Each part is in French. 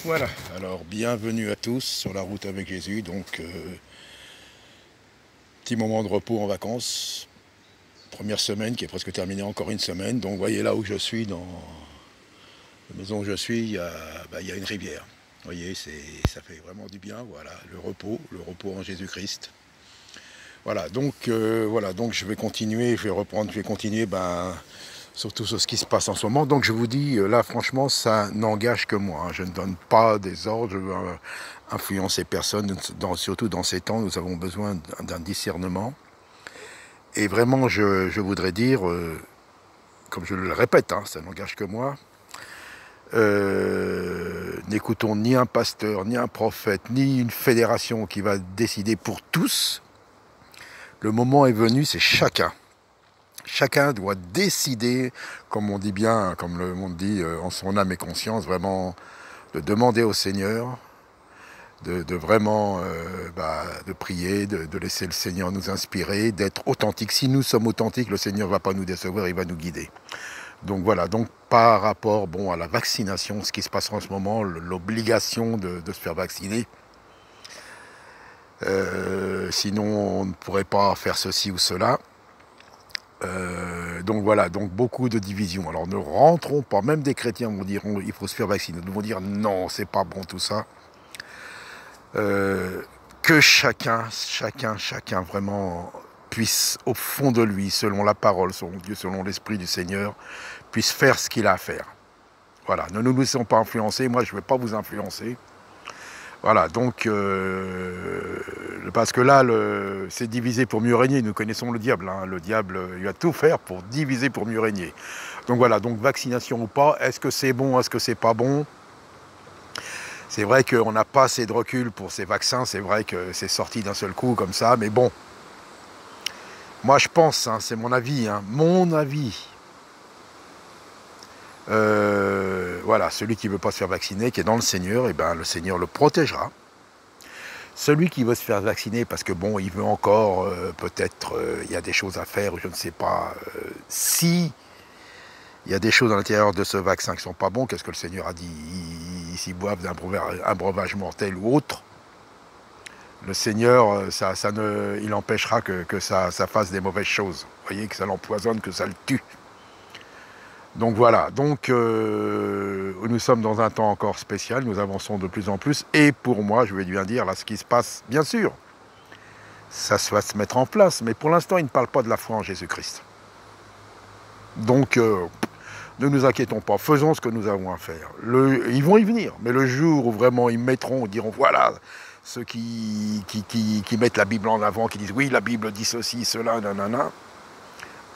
Voilà, alors bienvenue à tous sur la route avec Jésus, petit moment de repos en vacances, première semaine qui est presque terminée, encore une semaine, donc voyez là où je suis, dans la maison où je suis, il y a une rivière, vous voyez, ça fait vraiment du bien, voilà, le repos en Jésus-Christ. Voilà, donc je vais continuer, je vais continuer, surtout sur ce qui se passe en ce moment. Donc je vous dis, là franchement, ça n'engage que moi, hein. Je ne donne pas des ordres, je veux influencer personne, surtout dans ces temps, nous avons besoin d'un discernement. Et vraiment, je voudrais dire, comme je le répète, hein, ça n'engage que moi, n'écoutons ni un pasteur, ni un prophète, ni une fédération qui va décider pour tous. Le moment est venu, c'est chacun. Chacun doit décider, comme on dit bien, comme le monde dit, en son âme et conscience, vraiment de demander au Seigneur, de vraiment de prier, de laisser le Seigneur nous inspirer, d'être authentique. Si nous sommes authentiques, le Seigneur ne va pas nous décevoir, il va nous guider. Donc voilà, donc par rapport à la vaccination, ce qui se passe en ce moment, l'obligation de se faire vacciner, sinon on ne pourrait pas faire ceci ou cela. Donc voilà, donc beaucoup de divisions. Alors ne rentrons pas, même des chrétiens vont dire il faut se faire vacciner. Nous vont dire non, c'est pas bon tout ça. Que chacun vraiment puisse au fond de lui, selon la parole, selon Dieu, selon l'Esprit du Seigneur, puisse faire ce qu'il a à faire. Voilà, ne nous laissons pas influencer, moi je ne vais pas vous influencer. Voilà, donc, parce que là, c'est diviser pour mieux régner. Nous connaissons le diable. Hein. Le diable, il va tout faire pour diviser pour mieux régner. Donc voilà, donc vaccination ou pas, est-ce que c'est bon, est-ce que c'est pas bon? C'est vrai qu'on n'a pas assez de recul pour ces vaccins. C'est vrai que c'est sorti d'un seul coup comme ça. Mais bon, moi je pense, hein, c'est mon avis, mon avis. Voilà, celui qui ne veut pas se faire vacciner, qui est dans le Seigneur, et le Seigneur le protégera. Celui qui veut se faire vacciner parce que bon, il veut encore, peut-être, il y a des choses à faire, je ne sais pas, si il y a des choses à l'intérieur de ce vaccin qui ne sont pas bons, qu'est-ce que le Seigneur a dit? S'ils boivent un breuvage mortel ou autre, le Seigneur, il empêchera que ça fasse des mauvaises choses. Vous voyez, que ça l'empoisonne, que ça le tue. Donc voilà, nous sommes dans un temps encore spécial, nous avançons de plus en plus, et pour moi, je vais bien dire, là, ce qui se passe, bien sûr, ça va se mettre en place, mais pour l'instant, il ne parle pas de la foi en Jésus-Christ. Donc, ne nous inquiétons pas, faisons ce que nous avons à faire. Ils vont y venir, mais le jour où vraiment ils mettront, ils diront, voilà, ceux qui mettent la Bible en avant, qui disent, oui, la Bible dit ceci, cela, nanana,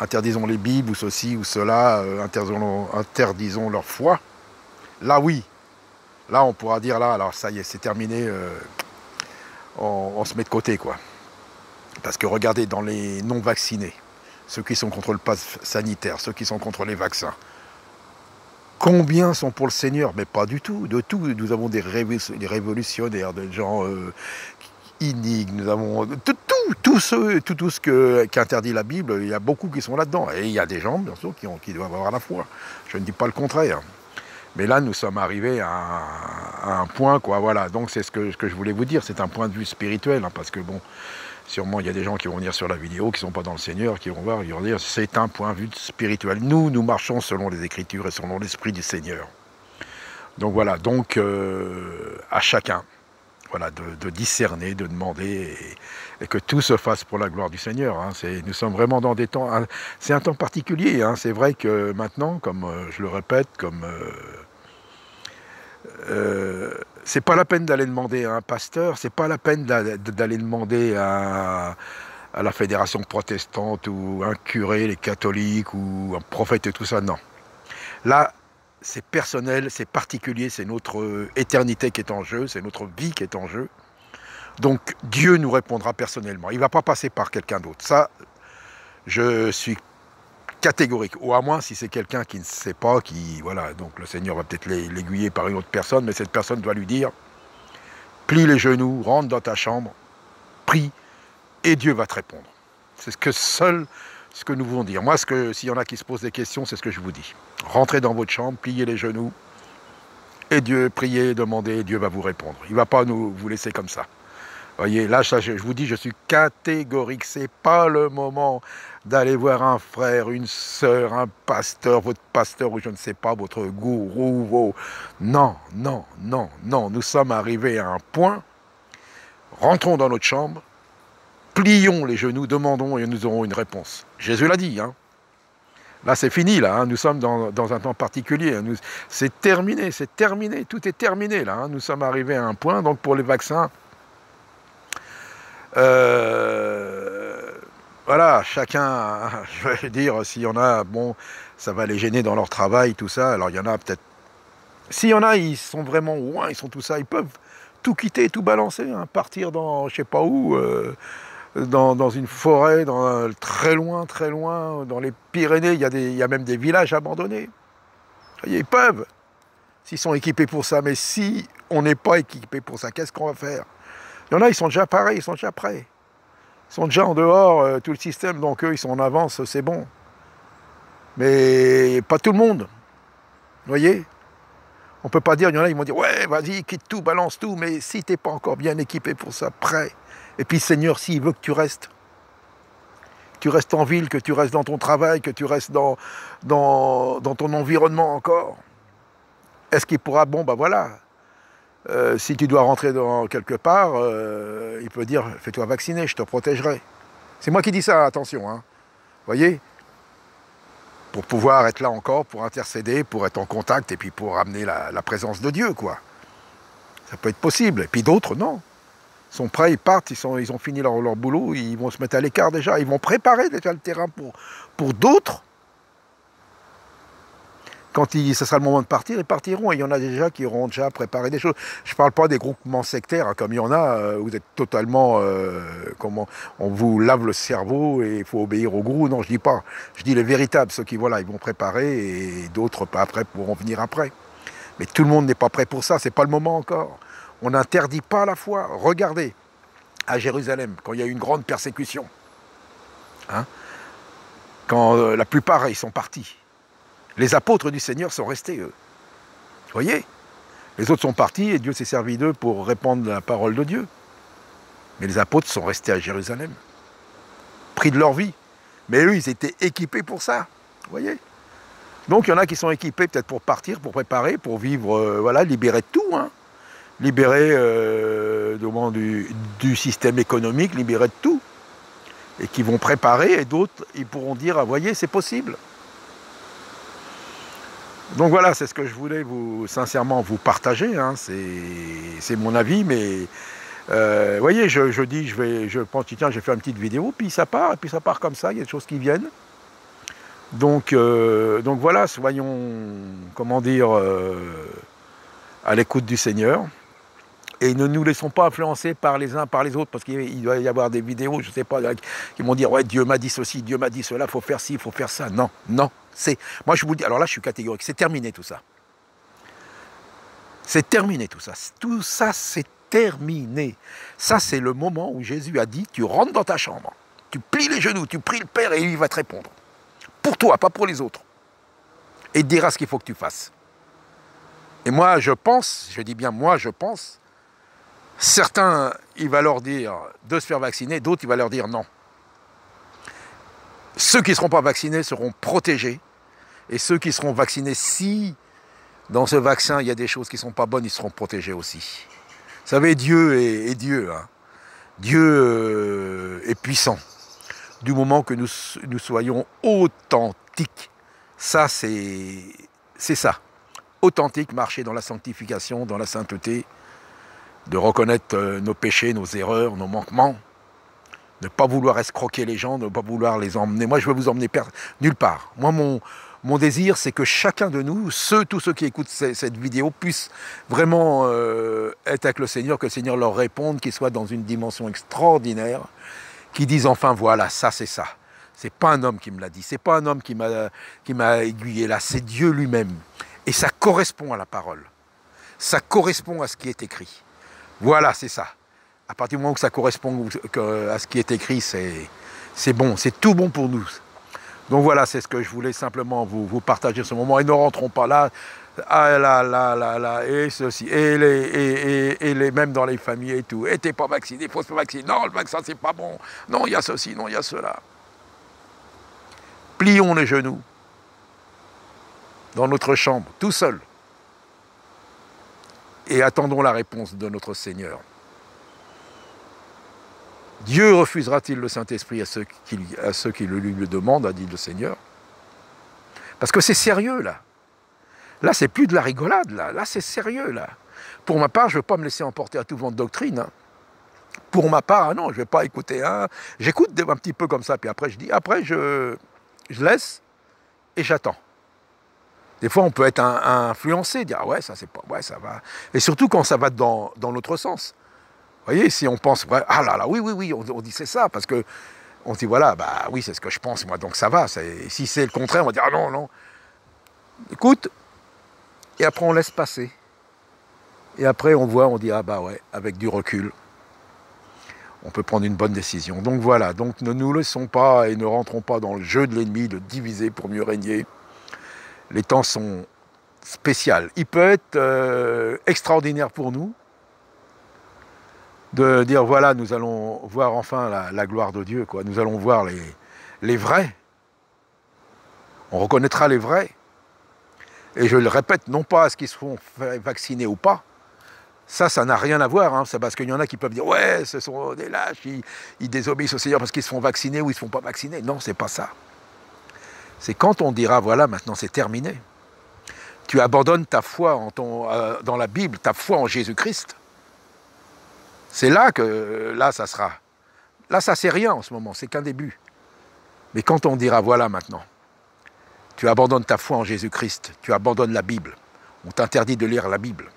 interdisons les Bibles ou ceci ou cela, interdisons leur foi. Là, oui. Là, on pourra dire, là, alors ça y est, c'est terminé, on se met de côté, quoi. Parce que regardez, dans les non-vaccinés, ceux qui sont contre le pass sanitaire, ceux qui sont contre les vaccins, combien sont pour le Seigneur? Mais pas du tout, de tout. Nous avons des révolutionnaires, des gens iniques, nous avons tout ce qu'interdit la Bible, il y a beaucoup qui sont là-dedans. Et il y a des gens, bien sûr, qui doivent avoir la foi. Je ne dis pas le contraire. Mais là, nous sommes arrivés à un point, quoi. Voilà, donc c'est ce que je voulais vous dire. C'est un point de vue spirituel, hein, parce que bon, sûrement, il y a des gens qui vont venir sur la vidéo, qui ne sont pas dans le Seigneur, qui vont voir, ils vont dire, c'est un point de vue spirituel. Nous marchons selon les Écritures et selon l'Esprit du Seigneur. Donc voilà, à chacun, voilà, de discerner, de demander, et que tout se fasse pour la gloire du Seigneur. Hein. Nous sommes vraiment dans des temps, c'est un temps particulier. Hein. C'est vrai que maintenant, comme je le répète, c'est pas la peine d'aller demander à un pasteur, c'est pas la peine d'aller demander à la fédération protestante ou un curé, les catholiques ou un prophète et tout ça, non. Là, c'est personnel, c'est particulier, c'est notre éternité qui est en jeu, c'est notre vie qui est en jeu. Donc Dieu nous répondra personnellement, il ne va pas passer par quelqu'un d'autre. Ça, je suis catégorique, ou à moins si c'est quelqu'un qui ne sait pas, voilà, donc le Seigneur va peut-être l'aiguiller par une autre personne, mais cette personne doit lui dire, plie les genoux, rentre dans ta chambre, prie, et Dieu va te répondre. C'est ce que nous voulons dire. Moi, s'il y en a qui se posent des questions, c'est ce que je vous dis. Rentrez dans votre chambre, pliez les genoux, Et Dieu, priez, demandez, Dieu va vous répondre. Il ne va pas vous laisser comme ça. Voyez, là, je vous dis, je suis catégorique. Ce n'est pas le moment d'aller voir un frère, une sœur, un pasteur, votre pasteur ou je ne sais pas, votre gourou. Non, non, non, non. Nous sommes arrivés à un point. Rentrons dans notre chambre, plions les genoux, demandons et nous aurons une réponse. Jésus l'a dit, hein. Là, c'est fini, là. Hein. Nous sommes dans un temps particulier. Hein. C'est terminé, tout est terminé, là. Hein. Nous sommes arrivés à un point, donc pour les vaccins, voilà, chacun, je vais dire, s'il y en a, bon, ça va les gêner dans leur travail, tout ça. Alors, il y en a peut-être... S'il y en a, ils sont vraiment loin, ils sont tout ça, ils peuvent tout quitter, tout balancer, hein, partir dans, je sais pas où... dans une forêt, très loin, dans les Pyrénées, il y a même des villages abandonnés. Ils peuvent, s'ils sont équipés pour ça. Mais si on n'est pas équipé pour ça, qu'est-ce qu'on va faire? Il y en a, ils sont déjà pareils, ils sont déjà prêts. Ils sont déjà en dehors, tout le système, donc eux, ils sont en avance, c'est bon. Mais pas tout le monde. Vous voyez? On ne peut pas dire, il y en a, ils vont dire, ouais, vas-y, quitte tout, balance tout, mais si tu n'es pas encore bien équipé pour ça, prêt. Et puis, Seigneur, s'il veut que tu restes en ville, que tu restes dans ton travail, que tu restes dans ton environnement encore, est-ce qu'il pourra, bon, ben voilà, si tu dois rentrer dans quelque part, il peut dire, fais-toi vacciner, je te protégerai. C'est moi qui dis ça, attention, hein. Voyez, pour pouvoir être là encore, pour intercéder, pour être en contact, et puis pour ramener la présence de Dieu, quoi. Ça peut être possible. Et puis d'autres, non. Ils sont prêts, ils partent, ils ont fini leur boulot, ils vont se mettre à l'écart déjà, ils vont préparer déjà le terrain pour d'autres. Quand ce sera le moment de partir, ils partiront. Et il y en a déjà qui auront déjà préparé des choses. Je ne parle pas des groupements sectaires, hein, comme il y en a, où vous êtes totalement... comment on vous lave le cerveau et il faut obéir au gourou. Non, je ne dis pas. Je dis les véritables, ceux qui, voilà, ils vont préparer et d'autres pas après pourront venir après. Mais tout le monde n'est pas prêt pour ça, c'est pas le moment encore. On n'interdit pas la foi. Regardez, à Jérusalem, quand il y a eu une grande persécution, hein, quand la plupart, ils sont partis. Les apôtres du Seigneur sont restés, eux. Vous voyez? Les autres sont partis et Dieu s'est servi d'eux pour répandre la parole de Dieu. Mais les apôtres sont restés à Jérusalem, pris de leur vie. Mais eux, ils étaient équipés pour ça. Vous voyez? Donc, il y en a qui sont équipés peut-être pour partir, pour préparer, pour vivre, voilà, libérés de tout, hein. Libérés du système économique, libérés de tout. Et qui vont préparer, et d'autres, ils pourront dire, ah, voyez, c'est possible. Donc voilà, c'est ce que je voulais sincèrement vous partager, hein. C'est mon avis, mais vous voyez, je dis, je pense, tiens, j'ai fait une petite vidéo, puis ça part, et puis ça part comme ça, il y a des choses qui viennent. Donc voilà, soyons, comment dire, à l'écoute du Seigneur, et ne nous laissons pas influencer par les uns, par les autres, parce qu'il doit y avoir des vidéos, je ne sais pas, qui vont dire, ouais, Dieu m'a dit ceci, Dieu m'a dit cela, il faut faire ci, il faut faire ça. Non, non. Moi je vous dis, alors là je suis catégorique, c'est terminé tout ça. C'est terminé tout ça. Tout ça c'est terminé. Ça c'est le moment où Jésus a dit, tu rentres dans ta chambre, tu plies les genoux, tu pries le Père et il va te répondre. Pour toi, pas pour les autres. Et il te dira ce qu'il faut que tu fasses. Et moi je pense, je dis bien moi je pense, certains il va leur dire de se faire vacciner, d'autres il va leur dire non. Ceux qui ne seront pas vaccinés seront protégés. Et ceux qui seront vaccinés, si dans ce vaccin il y a des choses qui ne sont pas bonnes, ils seront protégés aussi. Vous savez, Dieu est Dieu. Hein. Dieu est puissant. Du moment que nous soyons authentiques. Ça, c'est ça. Authentique, marcher dans la sanctification, dans la sainteté, de reconnaître nos péchés, nos erreurs, nos manquements. Ne pas vouloir escroquer les gens, ne pas vouloir les emmener. Moi, je veux vous emmener nulle part. Moi, mon désir, c'est que chacun de nous, tous ceux qui écoutent cette vidéo, puissent vraiment être avec le Seigneur, que le Seigneur leur réponde, qu'ils soient dans une dimension extraordinaire, qu'ils disent enfin, voilà, ça c'est ça. C'est pas un homme qui me l'a dit, c'est pas un homme qui m'a aiguillé là, c'est Dieu lui-même. Et ça correspond à la parole. Ça correspond à ce qui est écrit. Voilà, c'est ça. À partir du moment où ça correspond à ce qui est écrit, c'est bon, c'est tout bon pour nous. Donc voilà, c'est ce que je voulais simplement vous partager ce moment. Et ne rentrons pas là, Ah là là là là, et ceci, même dans les familles et tout. Et t'es pas vacciné, il faut se vacciner. Non, le vaccin c'est pas bon. Non, il y a ceci, non, il y a cela. Plions les genoux dans notre chambre, tout seul. Et attendons la réponse de notre Seigneur. Dieu refusera-t-il le Saint-Esprit à ceux qui le lui demandent, a dit le Seigneur? Parce que c'est sérieux, là. Là, c'est plus de la rigolade, là. Là, c'est sérieux, là. Pour ma part, je ne veux pas me laisser emporter à tout vent de doctrine. Hein. Pour ma part, non, je ne vais pas écouter. Hein. J'écoute un petit peu comme ça, puis après, je laisse et j'attends. Des fois, on peut être influencé, dire, ah ouais, ça, c'est pas, ouais, ça va. Et surtout quand ça va dans l'autre sens. Vous voyez, si on pense, ah là là, oui, oui, oui, on dit c'est ça, parce que on dit, voilà, bah oui, c'est ce que je pense, moi, donc ça va. Si c'est le contraire, on va dire, ah non, non. Écoute, et après on laisse passer. Et après on voit, on dit, ah bah ouais, avec du recul, on peut prendre une bonne décision. Donc voilà, donc ne nous laissons pas et ne rentrons pas dans le jeu de l'ennemi de diviser pour mieux régner. Les temps sont spéciaux. Il peut être extraordinaire pour nous, de dire, voilà, nous allons voir enfin la gloire de Dieu, quoi. Nous allons voir les vrais. On reconnaîtra les vrais. Et je le répète, non pas à ce qu'ils se font vacciner ou pas. Ça n'a rien à voir. Hein. C'est parce qu'il y en a qui peuvent dire, ouais, ce sont des lâches, ils désobéissent au Seigneur parce qu'ils se font vacciner ou ils ne se font pas vacciner. Non, c'est pas ça. C'est quand on dira, voilà, maintenant c'est terminé. Tu abandonnes ta foi dans la Bible, ta foi en Jésus-Christ. C'est là que, là, ça sera. Là, ça c'est rien en ce moment, c'est qu'un début. Mais quand on dira, voilà maintenant, tu abandonnes ta foi en Jésus-Christ, tu abandonnes la Bible, on t'interdit de lire la Bible.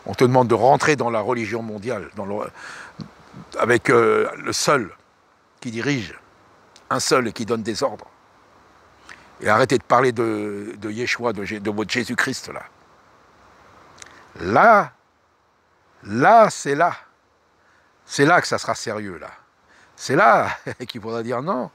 On te demande de rentrer dans la religion mondiale, avec le seul qui dirige, un seul et qui donne des ordres. Et arrêtez de parler de Yeshua, de votre Jésus-Christ, là. Là, c'est là. C'est là que ça sera sérieux, là. C'est là qu'il faudra dire non.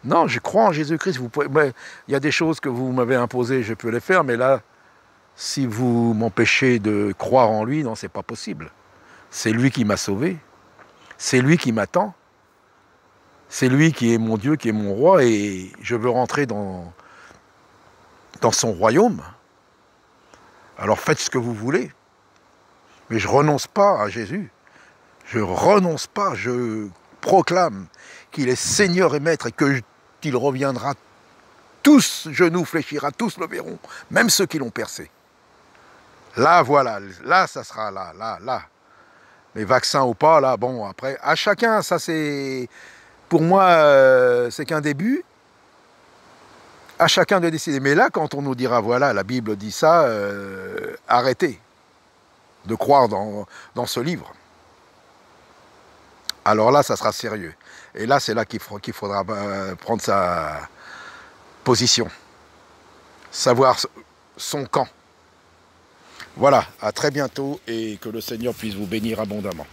Non, je crois en Jésus-Christ. Il y a des choses que vous m'avez imposées, je peux les faire, mais là, si vous m'empêchez de croire en lui, non, c'est pas possible. C'est lui qui m'a sauvé. C'est lui qui m'attend. C'est lui qui est mon Dieu, qui est mon roi, et je veux rentrer dans son royaume. Alors faites ce que vous voulez. Mais je ne renonce pas à Jésus. Je ne renonce pas, je proclame qu'il est Seigneur et Maître et qu'il reviendra. Tous genoux fléchira, tous le verront, même ceux qui l'ont percé. Là, voilà, là, ça sera là. Les vaccins ou pas, là, bon, après, à chacun, ça c'est... Pour moi, c'est qu'un début. À chacun de décider. Mais là, quand on nous dira, voilà, la Bible dit ça, arrêtez de croire dans ce livre. Alors là, ça sera sérieux. Et là, c'est là qu'il faudra prendre sa position. Savoir son camp. Voilà, à très bientôt et que le Seigneur puisse vous bénir abondamment.